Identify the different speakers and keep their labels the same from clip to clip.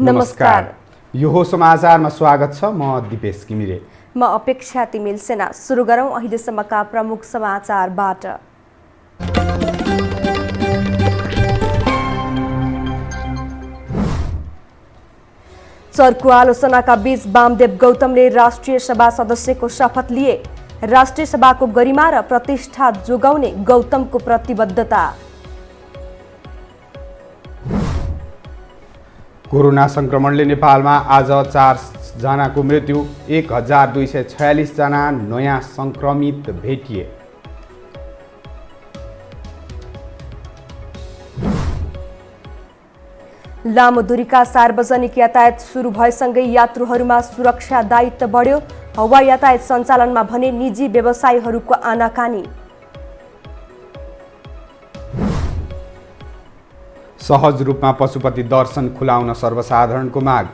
Speaker 1: नमस्कार।
Speaker 2: यो हो समाचारमा स्वागत छ। म दिपेश घिमिरे।
Speaker 1: म अपेक्षा तिमिल सेना। सुरु गरौँ अहिलेसम्मका प्रमुख समाचारबाट। चर्को आलोचनाका बीच वामदेव गौतमले राष्ट्रिय सभा सदस्यको शपथ लिए। राष्ट्रिय सभाको गरिमा र प्रतिष्ठा जोगाउने गौतमको प्रतिबद्धता।
Speaker 2: कोरोना संक्रमणले नेपालमा आज 4 जनाको मृत्यु, 1246 जना नयाँ संक्रमित भेटिए।
Speaker 1: लामो दूरीका सार्वजनिक यातायात सुरु भएसँगै यात्रुहरूमा सुरक्षा दायित्व बढ्यो। हवाई यातायात सञ्चालनमा भने निजी व्यवसायीहरूको आनाकानी।
Speaker 2: सहज रूपमा पशुपति दर्शन खुलाउन सर्वसाधारणको माग।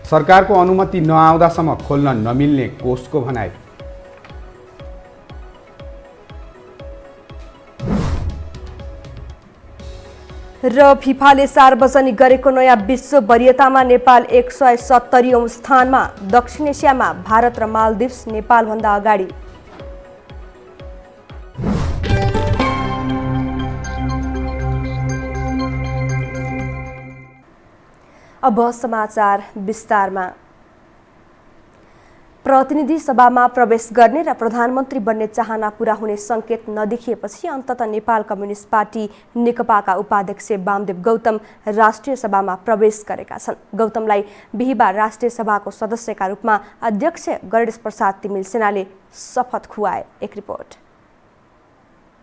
Speaker 2: सरकारको अनुमति नआउँदासम्म खोल्न नमिल्ने कोषको भनाइ।
Speaker 1: र फिफाले सार्वजनिक गरेको नयाँ विश्व वरियतामा नेपाल 170औं स्थानमा। दक्षिण एसियामा भारत र मालदिप्स नेपालभन्दा अगाडि। अब समाचार विस्तारमा। प्रतिनिधि सभामा प्रवेश गर्ने र प्रधानमन्त्री बन्ने चाहना पूरा हुने संकेत नदेखिएपछि अन्ततः नेपाल कम्युनिस्ट पार्टी नेकपाका उपाध्यक्ष वामदेव गौतम राष्ट्रिय सभामा प्रवेश गरेका छन्। गौतमलाई बिहिबार राष्ट्रिय सभाको सदस्यका रूपमा अध्यक्ष गणेश प्रसाद तिमिल सेनाले शपथ खुवाए। एक रिपोर्ट।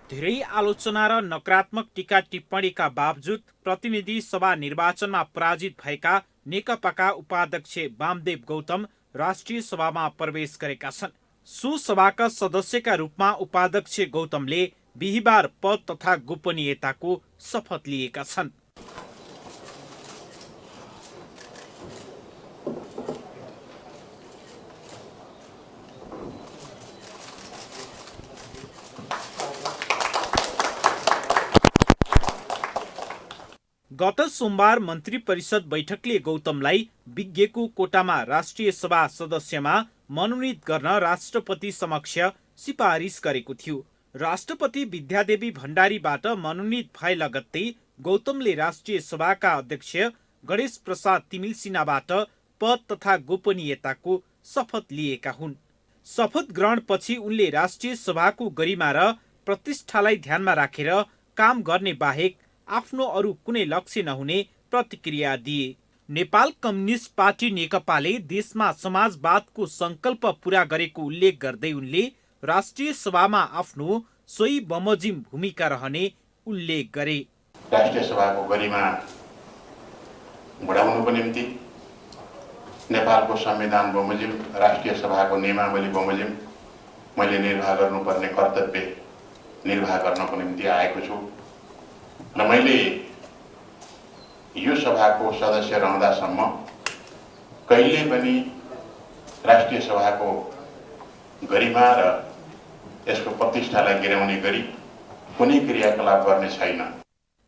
Speaker 3: धेरै आलोचना र नकारात्मक टीका टिप्पणीका बावजुद प्रतिनिधि सभा निर्वाचनमा पराजित भएका नेकपाका उपाध्यक्ष वामदेव गौतम राष्ट्रिय सभामा प्रवेश गरेका छन्। सो सभाका सदस्यका रूपमा उपाध्यक्ष गौतमले बिहिबार पद तथा गोपनीयताको शपथ लिएका छन्। गत सोमबार मन्त्री परिषद बैठकले गौतमलाई विज्ञको कोटामा राष्ट्रिय सभा सदस्यमा मनोनित गर्न राष्ट्रपति समक्ष सिफारिस गरेको थियो। राष्ट्रपति विद्यादेवी भण्डारीबाट मनोनित भए लगत्तै गौतमले राष्ट्रिय सभाका अध्यक्ष गणेश प्रसाद तिमिल सिन्हाबाट पद तथा गोपनीयताको शपथ लिएका हुन्। शपथ ग्रहणपछि उनले राष्ट्रिय सभाको गरिमा र प्रतिष्ठालाई ध्यानमा राखेर काम गर्ने बाहेक आफ्नो अरू कुनै लक्ष्य नहुने प्रतिक्रिया दिए। नेपाल कम्युनिस्ट पार्टी नेकपाले देशमा समाजवादको संकल्प पूरा गरेको उल्लेख गर्दै उनले राष्ट्रिय सभामा आफ्नो सोही बमोजिम भूमिका रहने उल्लेख गरे।
Speaker 4: राष्ट्रिय सभाको गरिमा बढाउनको निम्ति नेपालको संविधान बमोजिम, राष्ट्रिय सभाको नियमावली बमोजिम मैले निर्वाह गर्नुपर्ने कर्तव्य निर्वाह गर्नको निम्ति आएको छु र मैले यो सभाको सदस्य रहँदासम्म कहिले पनि राष्ट्रिय सभाको गरिमा र यसको प्रतिष्ठालाई गिराउने गरी कुनै क्रियाकलाप गर्ने छैन।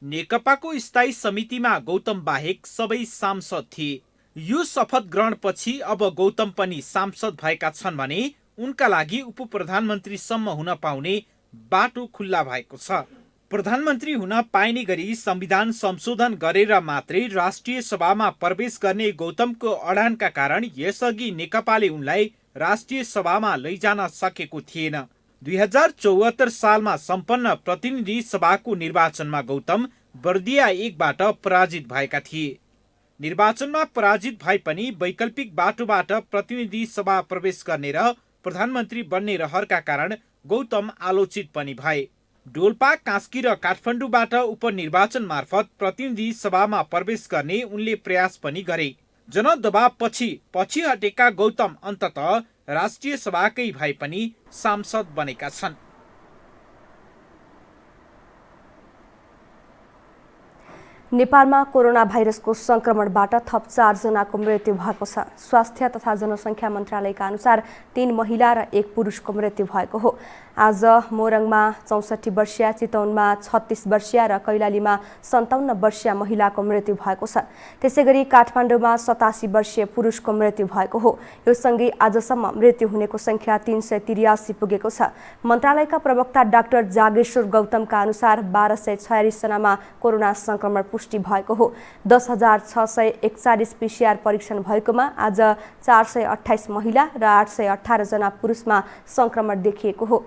Speaker 3: नेकपाको स्थायी समितिमा गौतम बाहेक सबै सांसद थिए। यो शपथ ग्रहणपछि अब गौतम पनि सांसद भएका छन् भने उनका लागि उपप्रधानमन्त्रीसम्म हुन पाउने बाटो खुल्ला भएको छ। प्रधानमन्त्री हुन पाइने गरी संविधान संशोधन गरेर मात्रै राष्ट्रिय सभामा प्रवेश गर्ने गौतमको अडानका कारण यसअघि नेकपाले उनलाई राष्ट्रिय सभामा लैजान सकेको थिएन। 2074 सालमा सम्पन्न प्रतिनिधि सभाको निर्वाचनमा गौतम बर्दिया 1बाट पराजित भएका थिए। निर्वाचनमा पराजित भए पनि वैकल्पिक बाटोबाट प्रतिनिधि सभा प्रवेश गर्ने र प्रधानमन्त्री बन्ने रहरका कारण गौतम आलोचित पनि भए। डोल्पा, कास्की र काठमाडौँबाट उपनिर्वाचन मार्फत प्रतिनिधि सभामा प्रवेश गर्ने उनले प्रयास पनि गरे। जनदबावपछि पछि हटेका गौतम अन्ततः राष्ट्रिय सभाकै भए पनि सांसद बनेका छन्।
Speaker 1: नेपालमा कोरोना भाइरसको संक्रमणबाट थप 4 जनाको मृत्यु भएको छ। स्वास्थ्य तथा जनसङ्ख्या मन्त्रालयका अनुसार 3 महिला र 1 पुरुषको मृत्यु भएको हो। आज मोरङमा 64 वर्षीय, चितवनमा 36 वर्षीय र कैलालीमा 57 वर्षीय महिलाको मृत्यु भएको छ। त्यसैगरी काठमाडौँमा 87 वर्षीय पुरुषको मृत्यु भएको हो। यो सँगै आजसम्म मृत्यु हुनेको संख्या 383 पुगेको छ। मन्त्रालयका प्रवक्ता डाक्टर जागेश्वर गौतमका अनुसार 1246 जनामा कोरोना संक्रमण पुष्टि भएको हो। 10,641 PCR परीक्षण भएकोमा आज 428 महिला र 818 जना पुरुषमा संक्रमण देखिएको हो।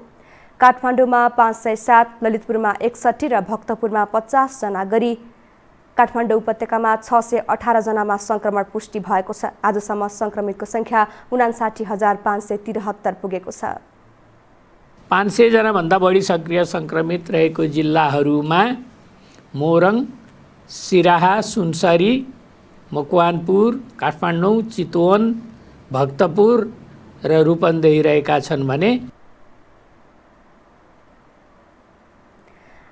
Speaker 1: काठमाडौँमा 507, ललितपुरमा 61 र भक्तपुरमा 50 जना गरी काठमाडौँ उपत्यकामा 618 जनामा संक्रमण पुष्टि भएको छ। आजसम्म संक्रमितको संख्या 59,573 पुगेको छ।
Speaker 5: 500 जनाभन्दा बढी सक्रिय संक्रमित रहेको जिल्लाहरूमा मोरङ, सिराहा, सुनसरी, मकवानपुर, काठमाडौँ, चितवन, भक्तपुर र रूपन्देही रहेका छन् भने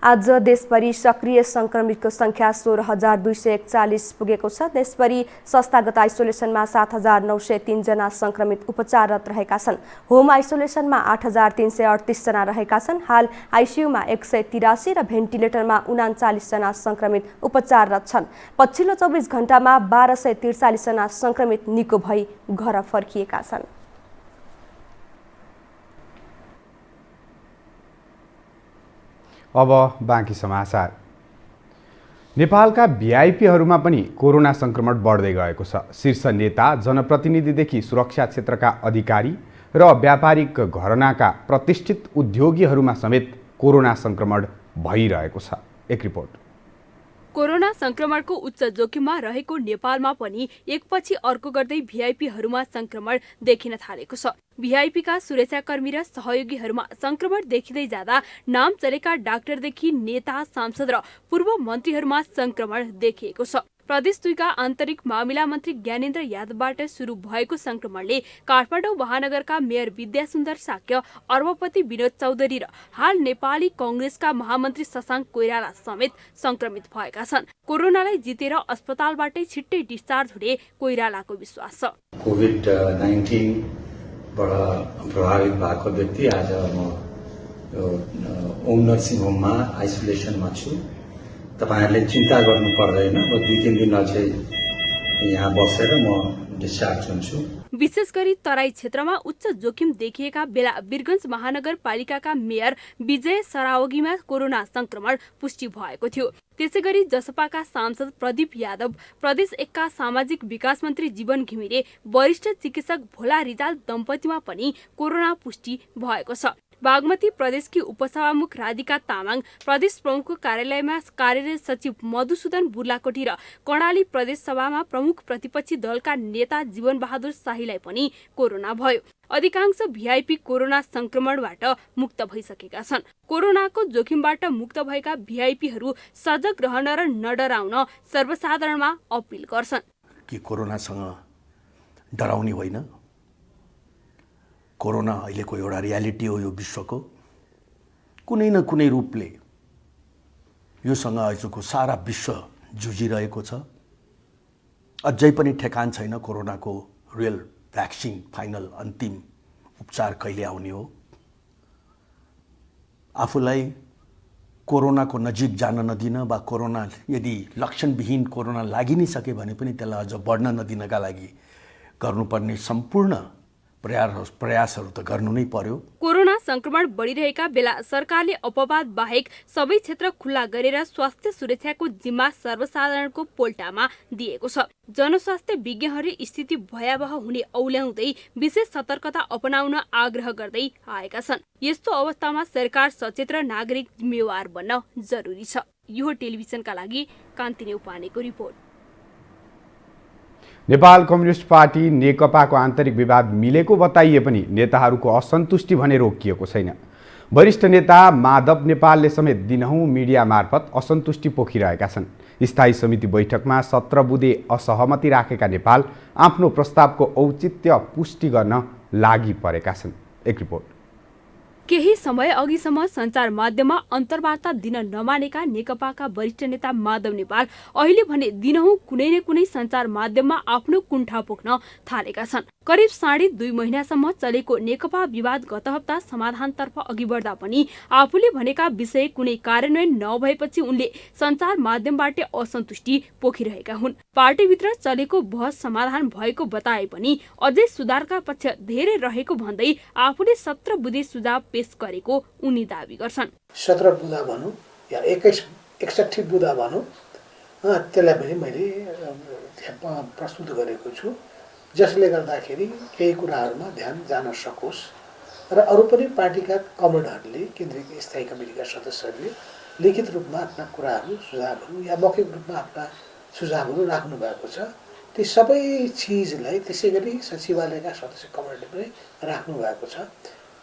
Speaker 1: आज देशभरि सक्रिय संक्रमितको संख्या 16,241 पुगेको छ। देशभरि संस्थागत आइसोलेसनमा 7,903 जना संक्रमित उपचाररत रहेका छन्। होम आइसोलेसनमा 8,338 जना रहेका छन्। हाल आइसियुमा 183 र भेन्टिलेटरमा 39 जना संक्रमित उपचाररत छन्। पछिल्लो 24 घण्टामा 1243 जना संक्रमित निको भई घर फर्किएका छन्।
Speaker 2: अब बाँकी समाचार। नेपालका भिआइपीहरूमा पनि कोरोना संक्रमण बढ्दै गएको छ। शीर्ष नेता, जनप्रतिनिधिदेखि सुरक्षा क्षेत्रका अधिकारी र व्यापारिक घरानाका प्रतिष्ठित उद्योगीहरूमा समेत कोरोना संक्रमण भइरहेको छ। एक रिपोर्ट।
Speaker 6: कोरोना संक्रमणको उच्च जोखिममा रहेको नेपालमा पनि एकपछि अर्को गर्दै भिआइपीहरूमा संक्रमण देखिन थालेको छ। भिआइपीका सुरक्षाकर्मी र सहयोगीहरूमा संक्रमण देखिँदै जाँदा नाम चलेका डाक्टरदेखि नेता, सांसद र पूर्व मन्त्रीहरूमा संक्रमण देखिएको छ। प्रदेश 2 का आन्तरिक मामिला मन्त्री ज्ञानेन्द्र यादवबाट सुरु भएको संक्रमणले काठमाडौँ महानगरका मेयर विद्यासुन्दर साक्य, अर्बपति विनोद चौधरी र हाल नेपाली कांग्रेसका महामन्त्री शशाङ्क कोइराला समेत संक्रमित भएका छन्। कोरोनालाई जितेर अस्पतालबाटै छिट्टै डिस्चार्ज हुने कोइरालाको विश्वास छ।
Speaker 7: कोभिड-19 बाट प्रभावित भएको व्यक्ति आज म ओम नर्सिङ होममा आइसोलेसनमा छु। तपाईहरुले चिन्ता गर्नु पर्दैन। म 2-3 दिन अझै यहाँ बसेर म डिस्चार्ज हुन्छु।
Speaker 6: विशेष गरी तराई क्षेत्रमा उच्च जोखिम देखिएका बेला वीरगञ्ज महानगरपालिकाका मेयर विजय सरावगीमा कोरोना संक्रमण पुष्टि भएको थियो। त्यसैगरी जसपाका सांसद प्रदीप यादव, प्रदेश 1 का सामाजिक विकास मन्त्री जीवन घिमिरे, वरिष्ठ चिकित्सक भोला रिजाल दम्पतिमा पनि कोरोना पुष्टि भएको छ। बागमती प्रदेशकी उपसभामुख राधिका तामाङ, प्रदेश प्रमुखको कार्यालयमा कार्यरत सचिव मधुसूदन बुर्लाकोटी र कर्णाली प्रदेश सभामा प्रमुख प्रतिपक्षी दलका नेता जीवन बहादुर शाहीलाई पनि कोरोना भयो। अधिकांश भिआइपी कोरोना संक्रमणबाट मुक्त भइसकेका छन्। कोरोनाको जोखिमबाट मुक्त भएका भिआइपीहरू सजग रहन र नडराउन सर्वसाधारणमा अपील गर्छन्।
Speaker 8: कि कोरोनासँग डराउने होइन। कोरोना अहिलेको एउटा रियालिटी हो यो विश्वको। कुनै न कुनै रूपले योसँग आजको सारा विश्व जुझिरहेको छ। अझै पनि ठेकान छैन कोरोनाको रियल भ्याक्सिन, फाइनल अन्तिम उपचार कहिले आउने हो। आफूलाई कोरोनाको नजिक जान नदिन वा कोरोना यदि लक्षणविहीन कोरोना लागि नै सके भने पनि त्यसलाई अझ बढ्न नदिनका लागि गर्नुपर्ने सम्पूर्ण प्रयासहरू त गर्नु नै पर्यो।
Speaker 6: कोरोना संक्रमण बढ़िरहेका बेला सरकारले अपवाद बाहेक सबै क्षेत्र खुल्ला गरेर स्वास्थ्य सुरक्षाको जिम्मा सर्वसाधारणको पोल्टामा दिएको छ। जनस्वास्थ्य विज्ञहरूले स्थिति भयावह हुने औल्याउँदै विशेष सतर्कता अपनाउन आग्रह गर्दै आएका छन्। यस्तो अवस्थामा सरकार सचेत र नागरिक जिम्मेवार बन्न जरुरी छ। यो टेलिभिजनका लागि कान्ति नेउपानेको रिपोर्ट।
Speaker 2: नेपाल कम्युनिस्ट पार्टी नेकपाको आन्तरिक विवाद मिलेको बताइए पनि नेताहरूको असन्तुष्टि भने रोकिएको छैन। वरिष्ठ नेता माधव नेपालले समेत दिनहुँ मिडिया मार्फत असन्तुष्टि पोखिरहेका छन्। स्थायी समिति बैठकमा 17 बुँदे असहमति राखेका नेपाल आफ्नो प्रस्तावको औचित्य पुष्टि गर्न लागि परेका छन्। एक रिपोर्ट।
Speaker 6: केही समय अघिसम्म सञ्चार माध्यममा अन्तर्वार्ता दिन नमानेका नेकपाका वरिष्ठ नेता माधव नेपाल अहिले भने दिनहुँ कुनै न कुनै सञ्चार माध्यममा आफ्नो कुण्ठा पोख्न थालेका छन्। करिब 2.5 महिनासम्म चलेको नेकपा विवाद गत हप्ता समाधानतर्फ अघि बढ्दा पनि आफूले भनेका विषय कुनै कार्यान्वयन नभएपछि उनले सञ्चार माध्यमबाट असन्तुष्टि पोखिरहेका हुन्। पार्टीभित्र चलेको बहस समाधान भएको बताए पनि अझै सुधारका पक्ष धेरै रहेको भन्दै आफूले 17 बुँदे सुझाव पेश गरेको उनी दावी गर्छन्।
Speaker 9: 17 बुँदा भनौँ या 61 बुँदा भनौँ, त्यसलाई पनि मैले प्रस्तुत गरेको छु, जसले गर्दाखेरि केही कुराहरूमा ध्यान जान सकोस् र अरू पनि पार्टीका कमरेडहरूले, केन्द्रीय स्थायी कमिटीका सदस्यहरूले लिखित रूपमा आफ्ना कुराहरू, सुझावहरू या मौखिक रूपमा आफ्ना सुझावहरू राख्नु भएको छ। ती सबै चिजलाई त्यसै गरी सचिवालयका सदस्य कमरेडले पनि राख्नु भएको छ।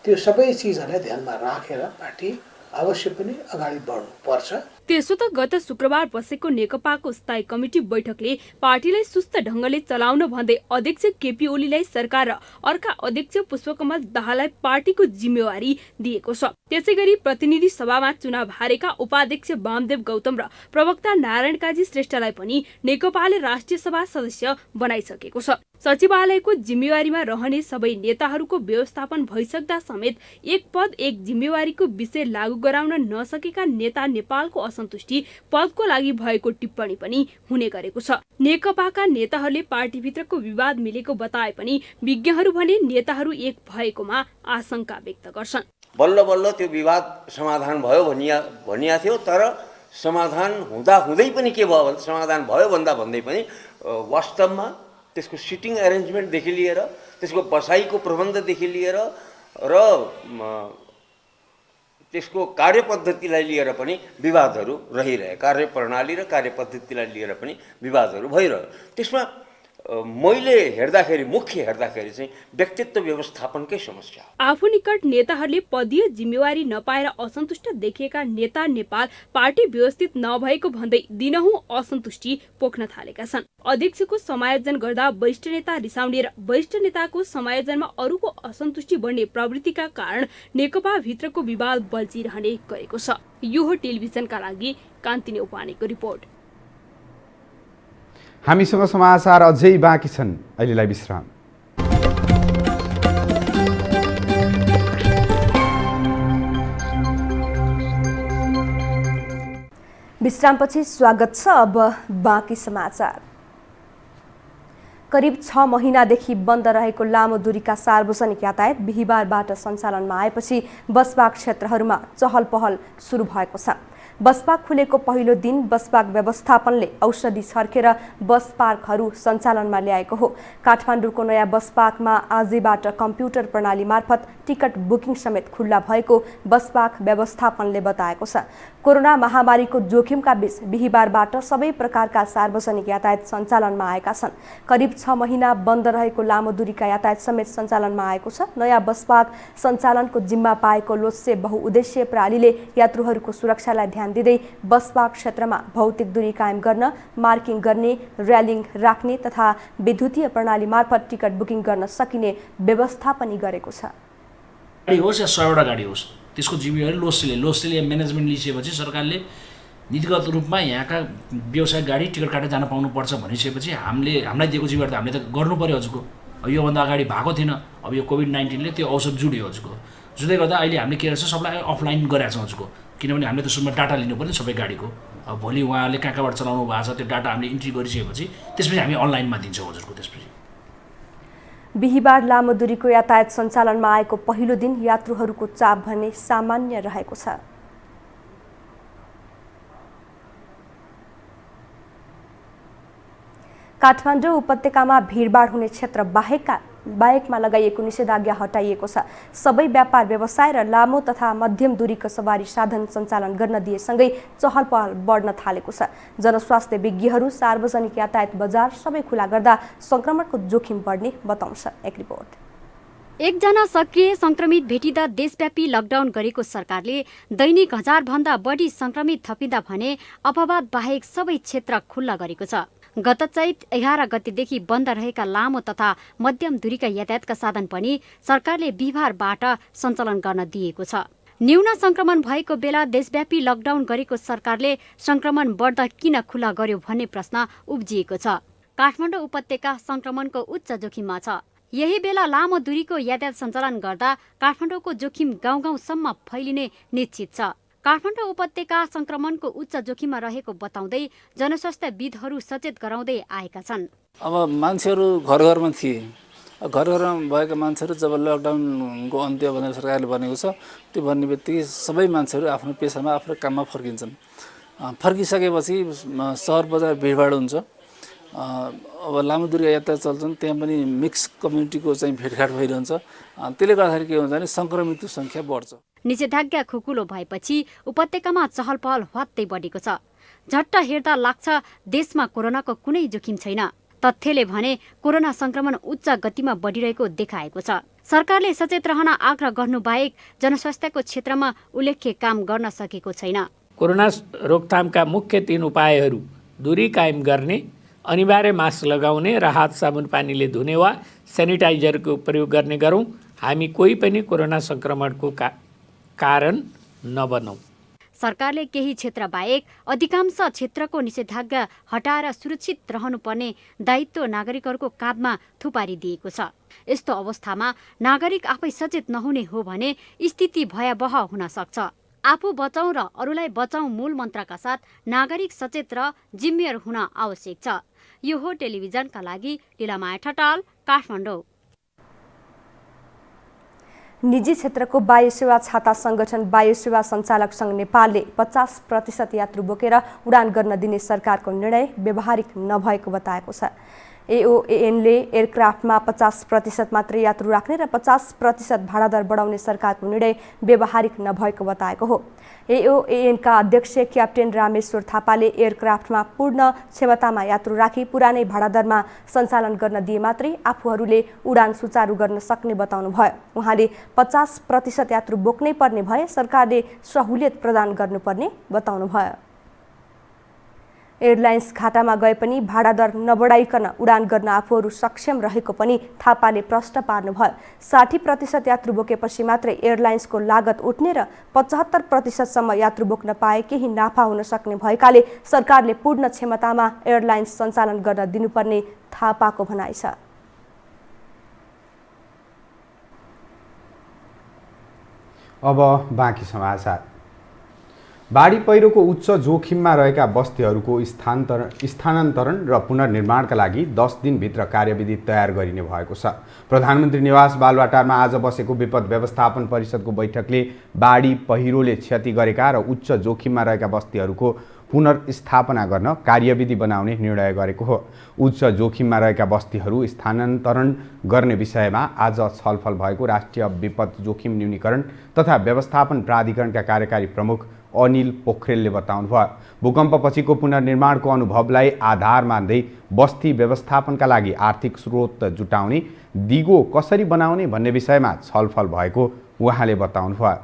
Speaker 9: त्यो सबै चिजहरूलाई ध्यानमा राखेर पार्टी अवश्य पनि अगाडि बढ्नुपर्छ।
Speaker 6: त्यसो त गत शुक्रबार बसेको नेकपाको स्थायी कमिटी बैठकले पार्टीलाई सुस्त ढंगले चलाउन भन्दै अध्यक्ष केपी ओलीलाई सरकार र अर्का अध्यक्ष पुष्पकमल दाहाललाई पार्टीको जिम्मेवारी दिएको छ। त्यसैगरी प्रतिनिधि सभामा चुनाव हारेका उपाध्यक्ष वामदेव गौतम र प्रवक्ता नारायण काजी श्रेष्ठलाई पनि नेकपाले राष्ट्रिय सभा सदस्य बनाइसकेको छ। सचिवालयको जिम्मेवारीमा रहने सबै नेताहरूको व्यवस्थापन भइसक्दा समेत एक पद एक जिम्मेवारीको विषय लागू गराउन नसकेका नेता नेपालको असन्तुष्टि पदको लागि भएको टिप्पणी पनि हुने गरेको छ। नेकपाका नेताहरूले पार्टीभित्रको विवाद मिलेको बताए पनि विज्ञहरू भने नेताहरू एक भएकोमा आशंका व्यक्त गर्छन्।
Speaker 10: बल्ल बल्ल त्यो विवाद समाधान भयो भनिया थियो, तर समाधान हुँदा हुँदै पनि के भयो भने समाधान भयो भन्दै पनि वास्तवमा त्यसको सिटिङ एरेन्जमेन्टदेखि लिएर त्यसको बसाइको प्रबन्धदेखि लिएर र त्यसको कार्यपद्धतिलाई लिएर पनि विवादहरू रहिरहे, कार्यप्रणाली र कार्यपद्धतिलाई लिएर पनि विवादहरू भइरह्यो। त्यसमा मैले मुख्य हेर्दाखेरि चाहिँ व्यक्तित्व व्यवस्थापनकै समस्या हो।
Speaker 6: आफू निकट नेताहरूले पदीय जिम्मेवारी नपाएर असन्तुष्ट देखिएका नेता नेपाल पार्टी व्यवस्थित नभएको भन्दै दिनहुँ असन्तुष्टि पोख्न थालेका छन्। अध्यक्षको समायोजन गर्दा वरिष्ठ नेता रिसाउने र वरिष्ठ नेताको समायोजनमा अरूको असन्तुष्टि बढ्ने प्रवृत्तिका कारण नेकपा भित्रको विवाद बल्झिरहने गरेको छ। यो हो टेलिभिजनका लागि कान्ति नेउपानेको रिपोर्ट।
Speaker 2: हामीसँग समाचार अझै बाँकी छन्, अहिलेलाई विश्राम।
Speaker 1: विश्रामपछि स्वागत छ। अब बाँकी समाचार। करिब 6 महिनादेखि बन्द रहेको लामो दूरीका सार्वजनिक यातायात बिहिबारबाट सञ्चालनमा आएपछि बसपार्क क्षेत्रहरूमा चहल पहल सुरु भएको छ। बसपार्क खुलेको पहिलो दिन बसपार्क व्यवस्थापनले औषधि छर्केर बस पार्कहरू सञ्चालनमा ल्याएको हो। काठमाडौँको नयाँ बसपार्कमा आजैबाट कम्प्युटर प्रणाली मार्फत टिकट बुकिङ समेत खुल्ला भएको बसपार्क व्यवस्थापनले बताएको छ। कोरोना महामारीको जोखिमका बीच बिहिबारबाट सबै प्रकारका सार्वजनिक यातायात सञ्चालनमा आएका छन्। करिब 6 महिना बन्द रहेको लामो दूरीका यातायात समेत सञ्चालनमा आएको छ। नयाँ बसपार्क सञ्चालनको जिम्मा पाएको लोत्से बहुउद्देश्य प्रणालीले यात्रुहरूको सुरक्षालाई ध्यान दिँदै बसपार्क क्षेत्रमा भौतिक दूरी कायम गर्न, मार्किङ गर्ने, रेलिङ राख्ने तथा विद्युतीय प्रणाली मार्फत टिकट बुकिङ गर्न सकिने व्यवस्था पनि गरेको छ।
Speaker 11: गाडी होस् या 100 वटा गाडी होस्, त्यसको जिम्मेवारी लोसेले म्यानेजमेन्ट लिइसकेपछि सरकारले नीतिगत रूपमा यहाँका व्यवसायिक गाडी टिकट काटेर जान पाउनुपर्छ भनिसकेपछि हामीलाई दिएको जिम्मेवारी त हामीले त गर्नु पर्यो हजुरको। अब योभन्दा अगाडि भएको थिएन। अब यो कोभिड-19ले त्यो औषध जुड्यो हजुरको। जुट्दै गर्दा अहिले हामीले के गर्छ सबलाई अफलाइन गरेका छौँ हजुरको, किनभने हामीले त सुरुमा डाटा लिनु पर्यो सबै गाडीको। अब भोलि उहाँले कहाँबाट चलाउनु भएको छ त्यो डाटा हामीले इन्ट्री गरिसकेपछि त्यसपछि हामी अनलाइनमा दिन्छौँ हजुरको। त्यसपछि
Speaker 1: बिहिबार लामो दूरीको यातायात सञ्चालनमा आएको पहिलो दिन यात्रुहरूको चाप भने सामान्य रहेको छ। काठमाडौँ उपत्यकामा भिडभाड हुने क्षेत्र बाहेकमा लगाइएको निषेधाज्ञा हटाइएको छ। सबै व्यापार व्यवसाय र लामो तथा मध्यम दूरीको सवारी साधन सञ्चालन गर्न दिएसँगै चहल पहल बढ्न थालेको छ। जनस्वास्थ्य विज्ञहरू सार्वजनिक यातायात बजार सबै खुला गर्दा संक्रमणको जोखिम बढ्ने बताउँछ एक रिपोर्ट।
Speaker 12: एकजना सक्रिय संक्रमित भेटिँदा देशव्यापी लकडाउन गरेको सरकारले दैनिक 1000 भन्दा बढी संक्रमित थपिँदा भने अपवाद बाहेक सबै क्षेत्र खुल्ला गरेको छ। गत चैत 11 गतेदेखि बन्द रहेका लामो तथा मध्यम दूरीका यातायातका साधन पनि सरकारले बिहिबारबाट सञ्चालन गर्न दिएको छ। न्यून संक्रमण भएको बेला देशव्यापी लकडाउन गरेको सरकारले संक्रमण बढ्दा किन खुला गर्यो भन्ने प्रश्न उब्जिएको छ। काठमाडौँ उपत्यका संक्रमणको उच्च जोखिममा छ। यही बेला लामो दूरीको यातायात सञ्चालन गर्दा काठमाडौँको जोखिम गाउँ गाउँसम्म फैलिने निश्चित छ। काठमाडौँ उपत्यका संक्रमणको उच्च जोखिममा रहेको बताउँदै जनस्वास्थ्यविदहरू सचेत गराउँदै आएका छन्।
Speaker 13: अब मान्छेहरू घर घरमा थिए, घर घरमा भएका मान्छेहरू जब लकडाउनको अन्त्य भनेर सरकारले भनेको छ, त्यो भन्ने बित्तिकै सबै मान्छेहरू आफ्नो पेसामा आफ्नो काममा फर्किन्छन्। फर्किसकेपछि सहर बजार भिडभाड हुन्छ। अब लामो दूरी यात्रा चल्छन्, त्यहाँ पनि मिक्स कम्युनिटीको चाहिँ भेटघाट भइरहन्छ। त्यसले गर्दाखेरि के हुन्छ भने सङ्क्रमितको सङ्ख्या बढ्छ।
Speaker 12: निषेधाज्ञा खुकुलो भएपछि उपत्यकामा चहल पहल ह्वात्तै बढेको छ। झट्ट हेर्दा लाग्छ देशमा कोरोनाको कुनै जोखिम छैन। तथ्यले भने कोरोना संक्रमण उच्च गतिमा बढिरहेको देखाएको छ। सरकारले सचेत रहन आग्रह गर्नु बाहेक जनस्वास्थ्यको क्षेत्रमा उल्लेख्य काम गर्न सकेको छैन।
Speaker 5: कोरोना रोकथामका मुख्य 3 उपायहरू दूरी कायम गर्ने, अनिवार्य मास्क लगाउने र हात साबुन पानीले धुने वा सेनिटाइजरको प्रयोग गर्ने गरौँ। हामी कोही पनि कोरोना संक्रमणको कारण नबनौँ।
Speaker 12: सरकारले केही क्षेत्र बाहेक अधिकांश क्षेत्रको निषेधाज्ञा हटाएर सुरक्षित रहनुपर्ने दायित्व नागरिकहरूको काँधमा थुपारिदिएको छ। यस्तो अवस्थामा नागरिक आफै सचेत नहुने हो भने स्थिति भयावह हुन सक्छ। आफू बचाउँ र अरूलाई बचाउँ मूल मन्त्रका साथ नागरिक सचेत र जिम्मेवार हुन आवश्यक छ। यो हो टेलिभिजनका लागि लीलामाया ठटाल, काठमाडौँ।
Speaker 1: निजी क्षेत्रको वायु सेवा छाता संगठन वायु सेवा सञ्चालक सङ्घ नेपालले 50% यात्रु बोकेर उडान गर्न दिने सरकारको निर्णय व्यावहारिक नभएको बताएको छ। एओएनले एयरक्राफ्टमा 50% मात्रै यात्रु राख्ने र 50% भाडादर बढाउने सरकारको निर्णय व्यावहारिक नभएको बताएको हो। एओएनका अध्यक्ष क्याप्टेन रामेश्वर थापाले एयरक्राफ्टमा पूर्ण क्षमतामा यात्रु राखी पुरानै भाडादरमा सञ्चालन गर्न दिए मात्रै आफूहरूले उडान सुचारू गर्न सक्ने बताउनु भयो। उहाँले 50% यात्रु बोक्नै पर्ने भए सरकारले सहुलियत प्रदान गर्नुपर्ने बताउनु भयो। एयरलाइन्स घाटामा गए पनि भाडादर नबढाइकन उडान गर्न आफूहरू सक्षम रहेको पनि थापाले प्रश्न पार्नुभयो। 60% यात्रु बोकेपछि मात्रै एयरलाइन्सको लागत उठ्ने र 75% यात्रु बोक्न पाए केही नाफा हुन सक्ने भएकाले सरकारले पूर्ण क्षमतामा एयरलाइन्स सञ्चालन गर्न दिनुपर्ने थापाको भनाइ छ।
Speaker 2: अब बाँकी समाचार। बाढी पहिरोको उच्च जोखिममा रहेका बस्तीहरूको स्थानान्तरण र पुनर्निर्माणका लागि 10 दिनभित्र कार्यविधि तयार गरिने भएको छ। प्रधानमन्त्री निवास बालुवाटारमा आज बसेको विपद व्यवस्थापन परिषदको बैठकले बाढी पहिरोले क्षति गरेका र उच्च जोखिममा रहेका बस्तीहरूको पुनर्स्थापना गर्न कार्यविधि बनाउने निर्णय गरेको हो। उच्च जोखिममा रहेका बस्तीहरू स्थानान्तरण गर्ने विषयमा आज छलफल भएको राष्ट्रिय विपद जोखिम न्यूनीकरण तथा व्यवस्थापन प्राधिकरणका कार्यकारी प्रमुख अनिल पोखरेलले बताउनु भयो। भूकम्पपछिको पुनर्निर्माणको अनुभवलाई आधार मान्दै बस्ती व्यवस्थापनका लागि आर्थिक स्रोत जुटाउने दिगो कसरी बनाउने भन्ने विषयमा छलफल भएको उहाँले बताउनु भयो।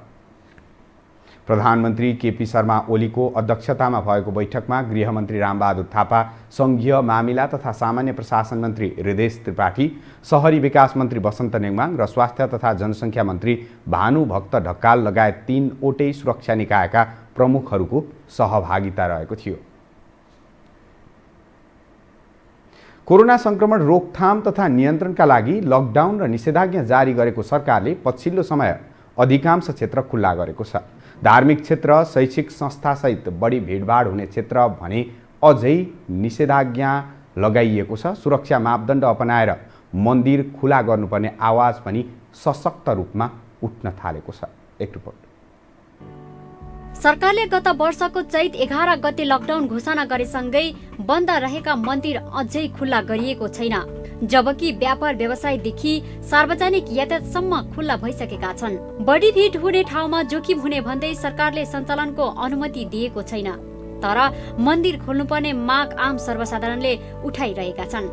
Speaker 2: प्रधानमन्त्री केपी शर्मा ओलीको अध्यक्षतामा भएको बैठकमा गृहमन्त्री रामबहादुर थापा, सङ्घीय मामिला तथा सामान्य प्रशासन मन्त्री हृदेश त्रिपाठी, शहरी विकास मन्त्री वसन्त नेङमाङ र स्वास्थ्य तथा जनसङ्ख्या मन्त्री भानुभक्त ढकाल लगायत 3वटै सुरक्षा निकायका प्रमुखहरूको सहभागिता रहेको थियो। कोरोना संक्रमण रोकथाम तथा नियन्त्रणका लागि लकडाउन र निषेधाज्ञा जारी गरेको सरकारले पछिल्लो समय अधिकांश क्षेत्र खुल्ला गरेको छ। धार्मिक क्षेत्र, शैक्षिक संस्थासहित बढी भिडभाड हुने क्षेत्र भने अझै निषेधाज्ञा लगाइएको छ। सुरक्षा मापदण्ड अपनाएर मन्दिर खुला गर्नुपर्ने आवाज पनि सशक्त रूपमा उठ्न थालेको छ। एक रिपोर्ट।
Speaker 12: सरकारले गत वर्षको चैत 11 गते लकडाउन घोषणा गरेसँगै बन्द रहेका मन्दिर अझै खुल्ला गरिएको छैन, जबकि व्यापार व्यवसायदेखि सार्वजनिक यातायातसम्म खुल्ला भइसकेका छन्। बढी भिड हुने ठाउँमा जोखिम हुने भन्दै सरकारले सञ्चालनको अनुमति दिएको छैन, तर मन्दिर खोल्नुपर्ने माग आम सर्वसाधारणले उठाइरहेका छन्।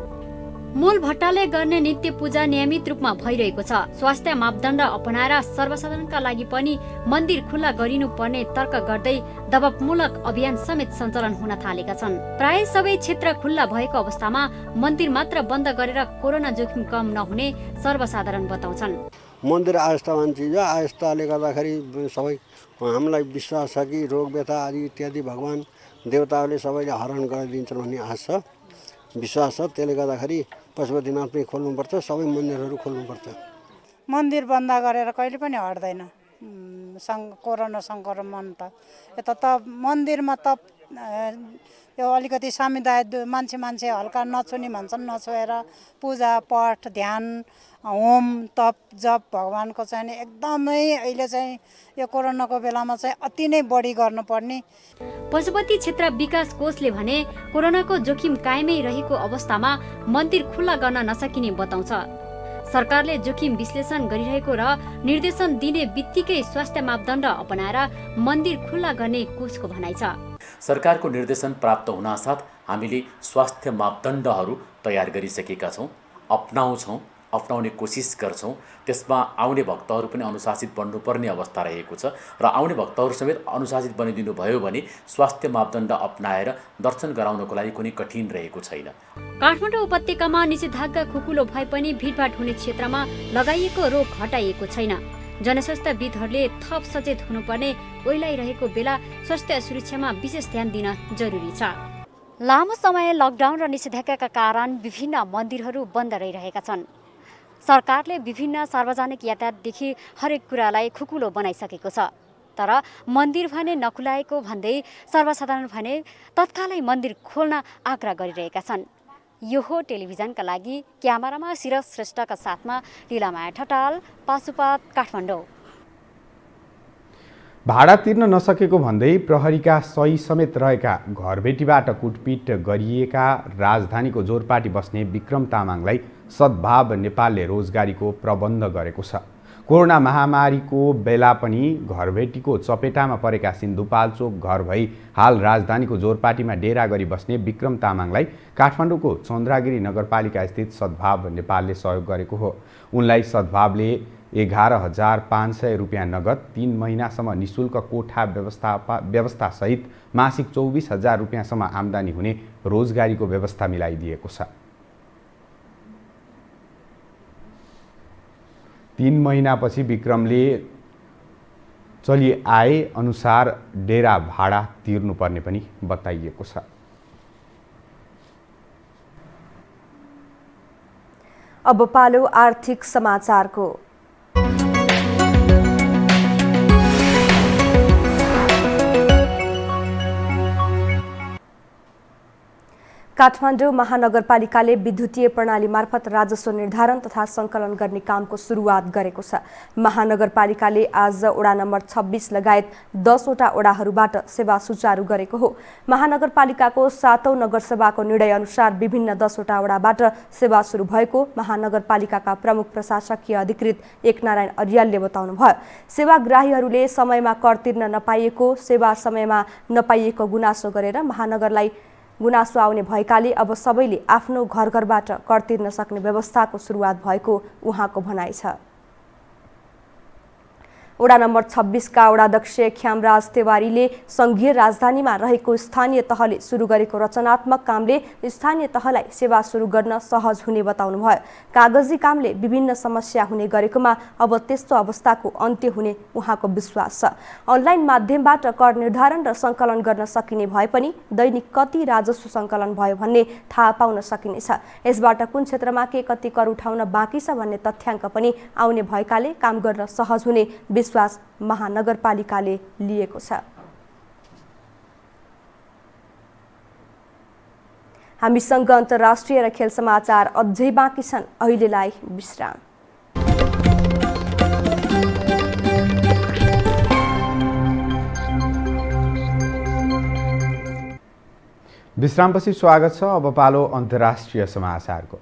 Speaker 12: मूल भट्टाले गर्ने नित्य पूजा नियमित रूपमा भइरहेको छ। स्वास्थ्य मापदण्ड अपनाएर सर्वसाधारणका लागि पनि मन्दिर खुल्ला गरिनुपर्ने तर्क गर्दै दबावमूलक अभियान समेत सञ्चालन हुन थालेका छन्। प्राय सबै क्षेत्र खुल्ला भएको अवस्थामा मन्दिर मात्र बन्द गरेर कोरोना जोखिम कम नहुने सर्वसाधारण बताउँछन्।
Speaker 14: मन्दिर आस्थावान चिज हो। आस्थाले गर्दाखेरि सबै हामीलाई विश्वास छ कि रोग व्यथा आदि इत्यादि भगवान् देवताहरूले सबैले हरण गरिदिन्छन् भन्ने आश छ, विश्वास छ। त्यसले गर्दाखेरि पशुपतिनाथ पनि खोल्नुपर्छ, सबै मन्दिरहरू खोल्नुपर्छ।
Speaker 15: मन्दिर बन्द गरेर कहिले पनि हट्दैन कोरोना सङ्क्रमण त। यता त मन्दिरमा त यो अलिकति समुदाय मान्छे हल्का नछुने भन्छन्, नछोएर पूजा पाठ ध्यान होम तप जप भगवानको चाहिँ एकदमै अहिले चाहिँ यो कोरोनाको बेलामा चाहिँ अति नै बढी गर्नुपर्ने।
Speaker 12: पशुपति क्षेत्र विकास कोषले भने कोरोनाको जोखिम कायमै रहेको अवस्थामा मन्दिर खुल्ला गर्न नसकिने बताउँछ। सरकारले जोखिम विश्लेषण गरिरहेको र निर्देशन दिने बित्तिकै स्वास्थ्य मापदण्ड अपनाएर मन्दिर खुल्ला गर्ने कोषको भनाइ छ।
Speaker 16: सरकारको निर्देशन प्राप्त हुनासाथ हामीले स्वास्थ्य मापदण्डहरू तयार गरिसकेका छौँ, अपनाउने कोसिस गर्छौँ। त्यसमा आउने भक्तहरू पनि अनुशासित बन्नुपर्ने अवस्था रहेको छ र आउने भक्तहरू समेत अनुशासित बनिदिनु भयो भने स्वास्थ्य मापदण्ड अपनाएर दर्शन गराउनको लागि कुनै कठिन रहेको छैन।
Speaker 12: काठमाडौँ उपत्यकामा निषेधाज्ञा खुकुलो भए पनि भिडभाड हुने क्षेत्रमा लगाइएको रोक हटाइएको छैन। जनस्वास्थ्यविदहरूले थप सचेत हुनुपर्ने ओइलाइरहेको बेला स्वास्थ्य सुरक्षामा विशेष ध्यान दिन जरुरी छ। लामो समय लकडाउन र निषेधाज्ञाका कारण विभिन्न मन्दिरहरू बन्द रहिरहेका छन्। सरकारले विभिन्न सार्वजनिक यातायातदेखि हरेक कुरालाई खुकुलो बनाइसकेको छ। तर मन्दिर भने नखुलाएको भन्दै सर्वसाधारण भने तत्कालै मन्दिर खोल्न आग्रह गरिरहेका छन्। यो हो टेलिभिजनका लागि क्यामेरामा सिरज श्रेष्ठका साथमा लीलामाया ठटाल, पाशुपात, काठमाडौँ।
Speaker 2: भाडा तिर्न नसकेको भन्दै प्रहरीका सही समेत रहेका घरबेटीबाट कुटपिट गरिएका राजधानीको जोरपाटी बस्ने विक्रम तामाङलाई सद्भाव नेपालले रोजगारीको प्रबन्ध गरेको छ। कोरोना महामारीको बेला पनि घरबेटीको चपेटामा परेका सिन्धुपाल्चोक घर भई हाल राजधानीको जोरपाटीमा डेरा गरी बस्ने विक्रम तामाङलाई काठमाडौँको चन्द्रागिरी नगरपालिका स्थित सद्भाव नेपालले सहयोग गरेको हो। उनलाई सद्भावले 11,500 रुपियाँ नगद 3 महिनासम्म निशुल्क कोठा व्यवस्था सहित मासिक 24,000 रुपियाँसम्म आम्दानी हुने रोजगारीको व्यवस्था मिलाइदिएको छ। 3 महिनापछि विक्रमले चलि आए अनुसार डेरा भाडा तिर्नुपर्ने पनि बताइएको छ।
Speaker 1: अब पालो आर्थिक समाचारको। काठमाडौँ महानगरपालिकाले विद्युतीय प्रणाली मार्फत राजस्व निर्धारण तथा सङ्कलन गर्ने कामको सुरुवात गरेको छ। महानगरपालिकाले आज वडा नम्बर 26 लगायत 10 वटा वडाहरूबाट सेवा सुचारू गरेको हो। महानगरपालिकाको 7औं नगरसभाको निर्णय अनुसार विभिन्न 10 वटा वडाबाट सेवा सुरु भएको महानगरपालिकाका प्रमुख प्रशासकीय अधिकृत एकनारायण अर्यालले बताउनुभयो। सेवाग्राहीहरूले समयमा कर तिर्न नपाइएको, सेवा समयमा नपाइएको गुनासो गरेर महानगरलाई गुनासो आउने भएकाले अब सबैले आफ्नो घरबाट कर तिर्न सक्ने व्यवस्थाको सुरुवात भएको उहाँको भनाइ छ। वडा नम्बर 26 का वडाध्यक्ष ख्यामराज तिवारीले संघीय राजधानीमा रहेको स्थानीय तहले सुरु गरेको रचनात्मक कामले स्थानीय तहलाई सेवा सुरु गर्न सहज हुने बताउनुभयो। कागजी कामले विभिन्न समस्या हुने गरेकोमा अब त्यस्तो अवस्थाको अन्त्य हुने उहाँको विश्वास छ। अनलाइन माध्यमबाट कर निर्धारण र सङ्कलन गर्न सकिने भए पनि दैनिक कति राजस्व सङ्कलन भयो भन्ने थाहा पाउन सकिनेछ। यसबाट कुन क्षेत्रमा के कति कर उठाउन बाँकी छ भन्ने तथ्याङ्क पनि आउने भएकाले काम गर्न सहज हुने विश्वास महानगरपालिकाले लिएको छ। हामीसँग अन्तर्राष्ट्रिय र खेल समाचार अझै बाँकी छन्, अहिलेलाई विश्राम।
Speaker 2: विश्रामपछि स्वागत छ। अब पालो अन्तर्राष्ट्रिय समाचारको।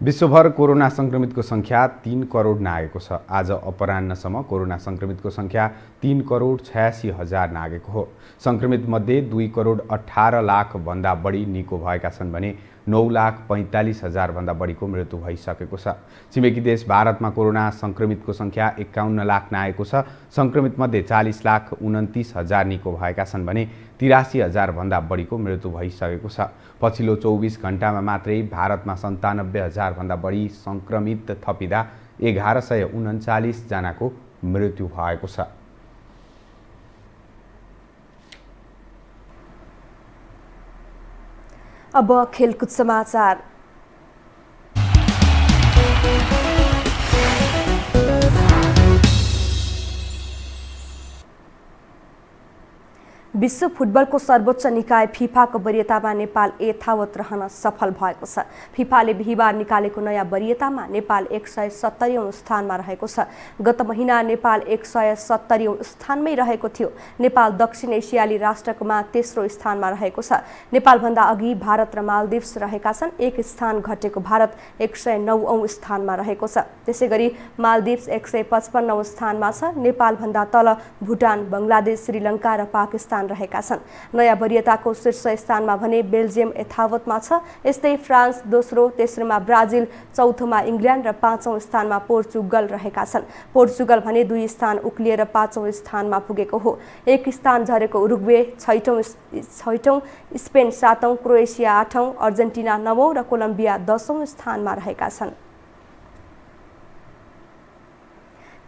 Speaker 2: विश्वभर कोरोना संक्रमितको संख्या 3 करोड नागेको छ। आज अपराह्नसम्म कोरोना संक्रमितको संख्या 3 करोड 86 हजार नागेको हो। संक्रमित मध्ये 2 करोड 18 लाख भन्दा बढी निको भएका छन् भने 9 लाख 45 हजार भन्दा बढीको मृत्यु भइसकेको छ। छिमेकी देश भारतमा कोरोना संक्रमितको संख्या 51 लाख नागेको छ। संक्रमित मध्ये 40 लाख 29 हजार निको भएका छन् भने 83 हजार भन्दा बढीको मृत्यु भइसकेको छ। पछिल्लो 24 घण्टामा मात्रै भारतमा 97 हजार भन्दा बढी संक्रमित थपिँदा 1139 जनाको मृत्यु भएको छ।
Speaker 1: अब खेलकुद समाचार। विश्व फुटबलको सर्वोच्च निकाय फिफाको वरियतामा नेपाल यथावत रहन सफल भएको छ। फिफाले बिहिबार निकालेको नयाँ वरियतामा नेपाल 170औं स्थानमा रहेको छ। गत महिना नेपाल 170औं स्थानमै रहेको थियो। नेपाल दक्षिण एसियाली राष्ट्रकोमा तेस्रो स्थानमा रहेको छ। नेपालभन्दा अघि भारत र मालदिप्स रहेका छन्। एक स्थान घटेको भारत 109औं स्थानमा रहेको छ। त्यसैगरी मालदिप्स 155औं स्थानमा छ। नेपालभन्दा तल भुटान, बङ्गलादेश, श्रीलङ्का र पाकिस्तान रहेका छन्। नयाँ वरियताको शीर्ष स्थानमा भने बेल्जियम यथावतमा छ। यस्तै फ्रान्स दोस्रो, तेस्रोमा ब्राजिल, चौथोमा इङ्ग्ल्यान्ड र 5औं स्थानमा पोर्चुगल रहेका छन्। पोर्चुगल भने 2 स्थान उक्लिएर 5औं स्थानमा पुगेको हो। 1 स्थान झरेको उरुग्वे 6औं, स्पेन 7औं, क्रोएसिया 8औं, अर्जेन्टिना 9औं र कोलम्बिया 10औं स्थानमा रहेका छन्।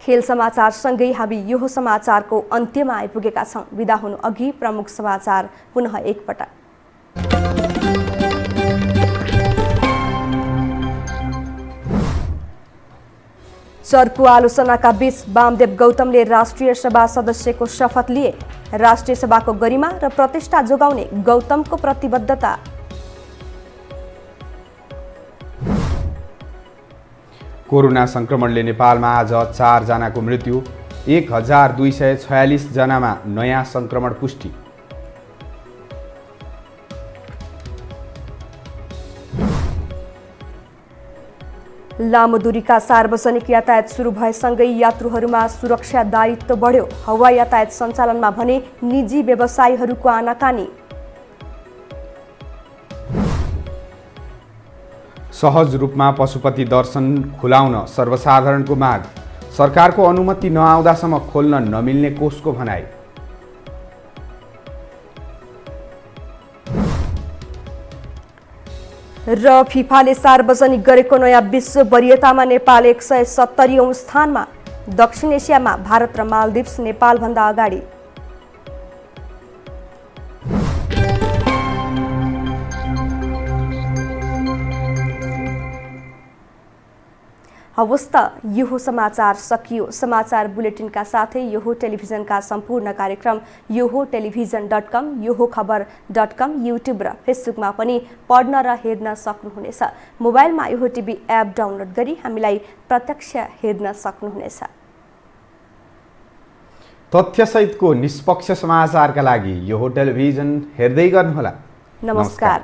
Speaker 1: खेल समाचारसँगै हामी यो समाचारको अन्त्यमा आइपुगेका छौँ। बिदा हुनु अघि प्रमुख समाचार पुनः एकपटक। चर्को आलोचनाका बीच वामदेव गौतमले राष्ट्रिय सभा सदस्यको शपथ लिए। राष्ट्रिय सभाको गरिमा र प्रतिष्ठा जोगाउने गौतमको प्रतिबद्धता।
Speaker 2: कोरोना संक्रमणले नेपालमा आज 4 जनाको मृत्यु, 1246 जनामा नयाँ संक्रमण पुष्टि।
Speaker 1: लामो दूरीका सार्वजनिक यातायात सुरु भएसँगै यात्रुहरूमा सुरक्षा दायित्व बढ्यो। हवाई यातायात सञ्चालनमा भने निजी व्यवसायीहरूको आनाकानी।
Speaker 2: सहज रूपमा पशुपति दर्शन खुलाउन सर्वसाधारणको माग। सरकारको अनुमति नआउँदासम्म खोल्न नमिल्ने कोषको भनाई।
Speaker 1: र फिफाले सार्वजनिक गरेको नयाँ विश्व वरियतामा नेपाल 170औं स्थानमा। दक्षिण एसियामा भारत र मालदिप्स नेपालभन्दा अगाडि। हवस् त यो समाचार सकियो। समाचार बुलेटिनका साथै यो टेलिभिजनका सम्पूर्ण कार्यक्रम यो टेलिभिजन.com, यो खबर.com, युट्युब र फेसबुकमा पनि पढ्न र हेर्न सक्नुहुनेछ। मोबाइलमा यो टिभी एप डाउनलोड गरी हामीलाई प्रत्यक्ष हेर्न सक्नुहुनेछ।
Speaker 2: तथ्यसहितको निष्पक्ष समाचारका लागि यो टेलिभिजन हेर्दै गर्नुहोला।
Speaker 1: नमस्कार।